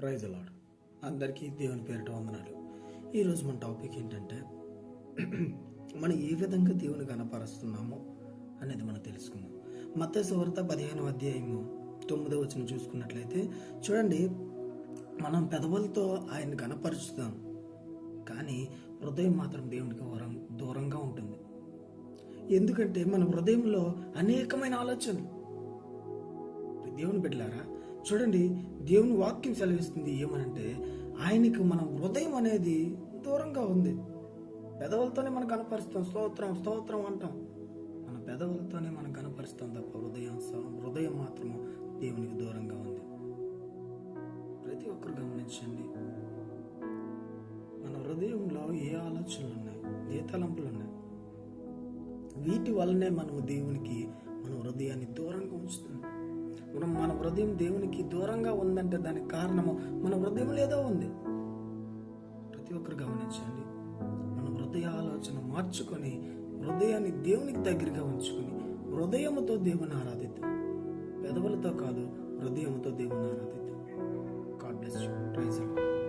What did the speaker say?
Praise lord. అందరికీ దేవుని పేరిట వందనాలు. ఈరోజు మన టాపిక్ ఏంటంటే మనం ఏ విధంగా దేవుని కనపరుస్తున్నామో అనేది మనం తెలుసుకుందాం. మత్తయి సువార్త 15వ అధ్యాయము 9వ వచనం చూసుకున్నట్లయితే చూడండి, మనం పెదవులతో ఆయన కనపరుచుతాం, కానీ హృదయం మాత్రం దేవునికి దూరంగా ఉంటుంది. ఎందుకంటే మన హృదయంలో అనేకమైన ఆలోచనలు. దేవుని బిడ్డలారా, చూడండి, దేవుని వాక్యం సెలవిస్తుంది ఏమనంటే ఆయనకు మన హృదయం అనేది దూరంగా ఉంది. పెదవులతోనే మనం కనపరుస్తాం, స్తోత్రం స్తోత్రం అంటాం, మన పెదవులతోనే మనం కనపరుస్తాం తప్ప హృదయం మాత్రము దేవునికి దూరంగా ఉంది. ప్రతి ఒక్కరు గమనించండి, మన హృదయంలో ఏ ఆలోచనలు ఉన్నాయి, ఏ తలంపులు ఉన్నాయి, వీటి వల్లనే మనము దేవునికి మన హృదయాన్ని దూరంగా ఉంచుతున్నాం. మన హృదయం దేవునికి దూరంగా ఉందంటే దానికి కారణము మన హృదయం ఏదో ఉంది. ప్రతి ఒక్కరు గమనించండి, మన హృదయ ఆలోచన మార్చుకొని హృదయాన్ని దేవునికి దగ్గరగా ఉంచుకొని హృదయముతో దేవుని ఆరాధిద్దాం. పెదవులతో కాదు, హృదయముతో దేవుని ఆరాధిద్దాం. God bless you. Praise the lord.